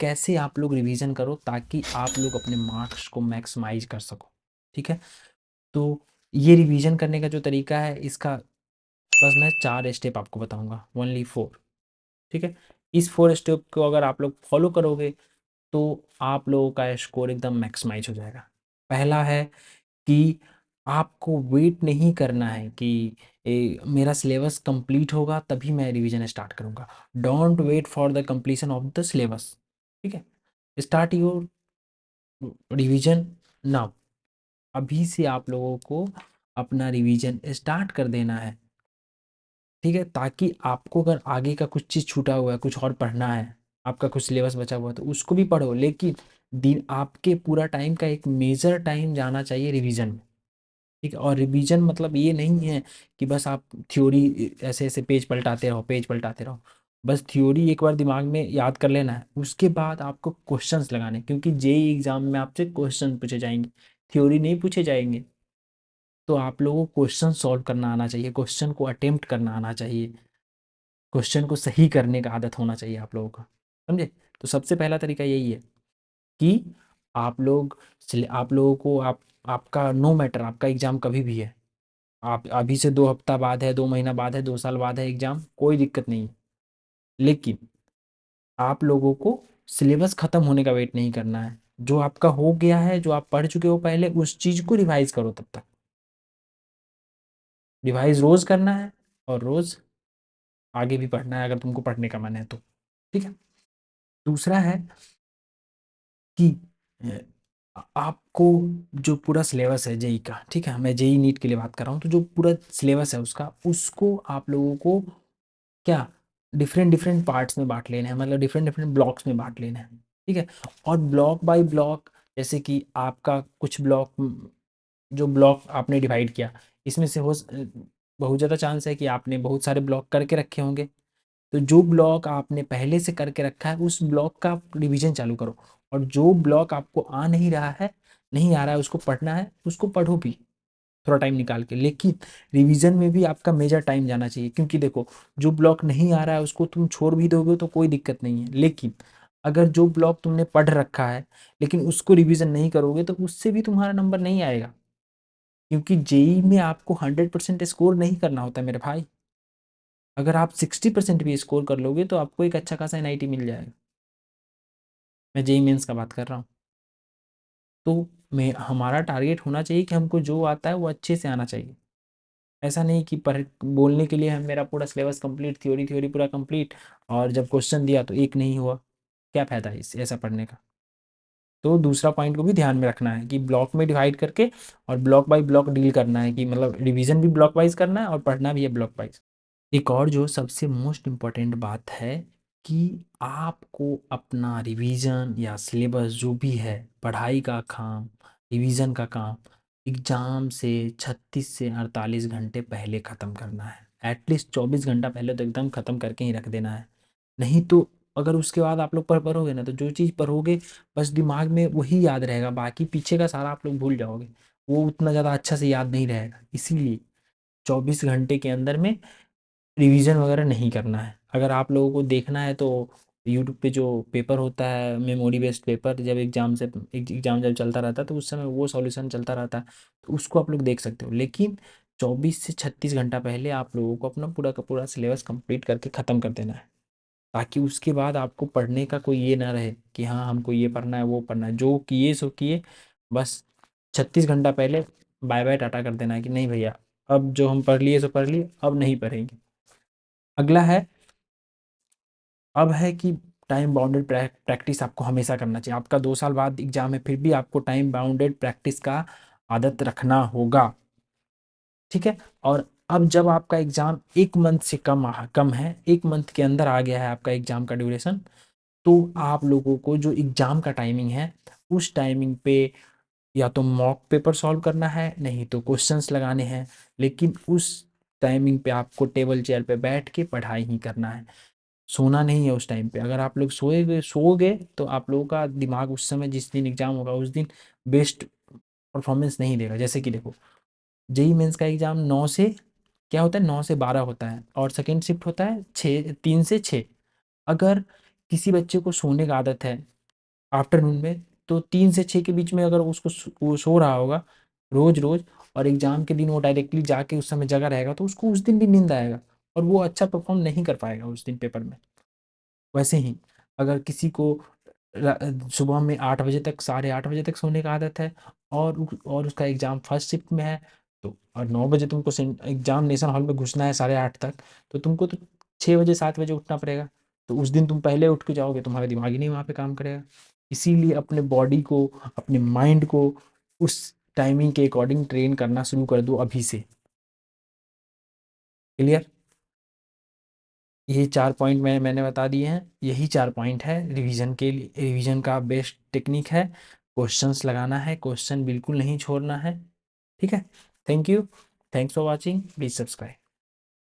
कैसे आप लोग रिवीजन करो ताकि आप लोग अपने मार्क्स को मैक्सिमाइज कर सको। ठीक है, तो ये रिवीजन करने का जो तरीका है इसका बस मैं 4 स्टेप आपको बताऊंगा, ओनली 4। ठीक है, इस 4 स्टेप को अगर आप लोग फॉलो करोगे तो आप लोगों का स्कोर एकदम मैक्सिमाइज हो जाएगा। पहला है कि आपको वेट नहीं करना है कि मेरा सिलेबस कंप्लीट होगा तभी मैं रिवीजन स्टार्ट करूंगा। Don't wait for the completion of the syllabus. ठीक है, स्टार्ट योर रिवीजन नाउ। अभी से आप लोगों को अपना रिवीजन स्टार्ट कर देना है। ठीक है, ताकि आपको अगर आगे का कुछ चीज़ छूटा हुआ है, कुछ और पढ़ना है, आपका कुछ सिलेबस बचा हुआ है तो उसको भी पढ़ो, लेकिन दिन आपके पूरा टाइम का एक मेजर टाइम जाना चाहिए रिवीजन में। ठीक है, और रिवीजन मतलब ये नहीं है कि बस आप थ्योरी ऐसे ऐसे पेज पलटाते रहो, पेज पलटाते रहो। बस थ्योरी एक बार दिमाग में याद कर लेना है, उसके बाद आपको क्वेश्चंस लगाने, क्योंकि जेई एग्जाम में आपसे क्वेश्चन पूछे जाएंगे, थ्योरी नहीं पूछे जाएंगे। तो आप लोगों को क्वेश्चन सॉल्व करना आना चाहिए, क्वेश्चन को अटेम्प्ट करना आना चाहिए, क्वेश्चन को सही करने का आदत होना चाहिए आप लोगों का। समझे? तो सबसे पहला तरीका यही है कि आप लोगों को आपका नो मैटर आपका एग्ज़ाम कभी भी है, आप अभी से 2 हफ्ता बाद है, 2 महीना बाद है, 2 साल बाद है एग्ज़ाम, कोई दिक्कत नहीं है। लेकिन आप लोगों को सिलेबस ख़त्म होने का वेट नहीं करना है। जो आपका हो गया है, जो आप पढ़ चुके हो पहले, उस चीज़ को रिवाइज़ करो तब तक। रिवाइज़ रोज़ करना है और रोज़ आगे भी पढ़ना है अगर तुमको पढ़ने का मन है तो। ठीक है? दूसरा है कि आपको जो पूरा सिलेबस है जेई का, ठीक है, मैं जेई नीट के लिए बात कर रहा हूँ, तो जो पूरा सिलेबस है उसका, उसको आप लोगों को क्या डिफरेंट डिफरेंट पार्ट्स में बांट लेना है, मतलब डिफरेंट डिफरेंट ब्लॉक्स में बांट लेना है। ठीक है, और ब्लॉक बाय ब्लॉक, जैसे कि आपका कुछ ब्लॉक, जो ब्लॉक आपने डिवाइड किया, इसमें से बहुत ज़्यादा चांस है कि आपने बहुत सारे ब्लॉक करके रखे होंगे। तो जो ब्लॉक आपने पहले से करके रखा है उस ब्लॉक का आप रिवीजन चालू करो, और जो ब्लॉक आपको आ नहीं रहा है, नहीं आ रहा है, उसको पढ़ना है, उसको पढ़ो भी थोड़ा टाइम निकाल के। लेकिन रिवीजन में भी आपका मेजर टाइम जाना चाहिए, क्योंकि देखो, जो ब्लॉक नहीं आ रहा है उसको तुम छोड़ भी दोगे तो कोई दिक्कत नहीं है, लेकिन अगर जो ब्लॉक तुमने पढ़ रखा है लेकिन उसको रिवीजन नहीं करोगे तो उससे भी तुम्हारा नंबर नहीं आएगा, क्योंकि जेई में आपको 100% स्कोर नहीं करना होता मेरे भाई। अगर आप 60% भी स्कोर कर लोगे तो आपको एक अच्छा खासा एनआईटी मिल जाएगा। मैं जेई मेंस का बात कर रहा हूँ। तो मैं हमारा टारगेट होना चाहिए कि हमको जो आता है वो अच्छे से आना चाहिए। ऐसा नहीं कि पर बोलने के लिए हम मेरा पूरा सिलेबस कंप्लीट, थ्योरी थ्योरी पूरा कंप्लीट, और जब क्वेश्चन दिया तो एक नहीं हुआ, क्या फ़ायदा है इस ऐसा पढ़ने का। तो दूसरा पॉइंट को भी ध्यान में रखना है कि ब्लॉक में डिवाइड करके और ब्लॉक बाय ब्लॉक डील करना है, कि मतलब रिवीजन भी ब्लॉक वाइज करना है और पढ़ना भी है ब्लॉक वाइज। एक और जो सबसे मोस्ट इम्पॉर्टेंट बात है कि आपको अपना रिवीजन या सिलेबस जो भी है, पढ़ाई का काम, रिवीजन का काम, एग्ज़ाम से 36 से 48 घंटे पहले ख़त्म करना है। एटलीस्ट 24 घंटा पहले तो एकदम ख़त्म करके ही रख देना है। नहीं तो अगर उसके बाद आप लोग पढ़ोगे ना, तो जो चीज़ पढ़ोगे बस दिमाग में वही याद रहेगा, बाकी पीछे का सारा आप लोग भूल जाओगे, वो उतना ज़्यादा अच्छा से याद नहीं रहेगा। इसीलिए 24 घंटे के अंदर में रिवीजन वगैरह नहीं करना है। अगर आप लोगों को देखना है तो यूट्यूब पे जो पेपर होता है, मेमोरी बेस्ड पेपर, जब एग्ज़ाम जब चलता रहता है तो उस समय वो सॉल्यूशन चलता रहता है, तो उसको आप लोग देख सकते हो। लेकिन 24 से 36 घंटा पहले आप लोगों को अपना पूरा का पूरा सिलेबस कंप्लीट करके ख़त्म कर देना है, ताकि उसके बाद आपको पढ़ने का कोई ये ना रहे कि हाँ हमको ये पढ़ना है वो पढ़ना है, जो किए सो किए, बस 36 घंटा पहले बाय बाय टाटा कर देना है कि नहीं भैया, अब जो हम पढ़ लिए सो पढ़ लिए, अब नहीं पढ़ेंगे। अगला है, अब है कि टाइम बाउंडेड प्रैक्टिस आपको हमेशा करना चाहिए। आपका 2 साल बाद एग्जाम है, फिर भी आपको टाइम बाउंडेड प्रैक्टिस का आदत रखना होगा। ठीक है, और अब जब आपका एग्जाम 1 मंथ से कम है, 1 मंथ के अंदर आ गया है आपका एग्जाम का ड्यूरेशन, तो आप लोगों को जो एग्जाम का टाइमिंग है उस टाइमिंग पे या तो मॉक पेपर सॉल्व करना है, नहीं तो क्वेश्चंस लगाने हैं, लेकिन उस टाइमिंग पे आपको टेबल चेयर पे बैठ के पढ़ाई ही करना है, सोना नहीं है उस टाइम पे। अगर आप लोग सोओगे तो आप लोगों का दिमाग उस समय, जिस दिन एग्ज़ाम होगा उस दिन बेस्ट परफॉर्मेंस नहीं देगा। जैसे कि देखो, जेई मेंस का एग्ज़ाम 9 से क्या होता है, 9 से 12 होता है, और सेकेंड शिफ्ट होता है 3 से 6। अगर किसी बच्चे को सोने का आदत है आफ्टरनून में, तो 3 से 6 के बीच में अगर उसको वो सो रहा होगा रोज-रोज, और एग्ज़ाम के दिन वो डायरेक्टली जाके उस समय जगा रहेगा, तो उसको उस दिन भी नींद आएगा और वो अच्छा परफ़ॉर्म नहीं कर पाएगा उस दिन पेपर में। वैसे ही अगर किसी को सुबह में 8 बजे तक, साढ़े 8 बजे तक सोने का आदत है, और उसका एग्ज़ाम फर्स्ट शिफ्ट में है, तो और 9 बजे तुमको एग्ज़ामिनेशन हॉल में घुसना है साढ़े 8 तक, तो तुमको तो 6 बजे 7 बजे उठना पड़ेगा। तो उस दिन तुम पहले उठ के जाओगे, तुम्हारा दिमाग ही नहीं वहाँ पे काम करेगा। इसीलिए अपने बॉडी को, अपने माइंड को उस टाइमिंग के अकॉर्डिंग ट्रेन करना शुरू कर दो अभी से। क्लियर? ये 4 पॉइंट मैंने बता दिए हैं। यही 4 पॉइंट है रिवीजन के लिए। रिवीजन का बेस्ट टेक्निक है क्वेश्चंस लगाना है, क्वेश्चन बिल्कुल नहीं छोड़ना है। ठीक है? Thank you, thanks for watching, please subscribe.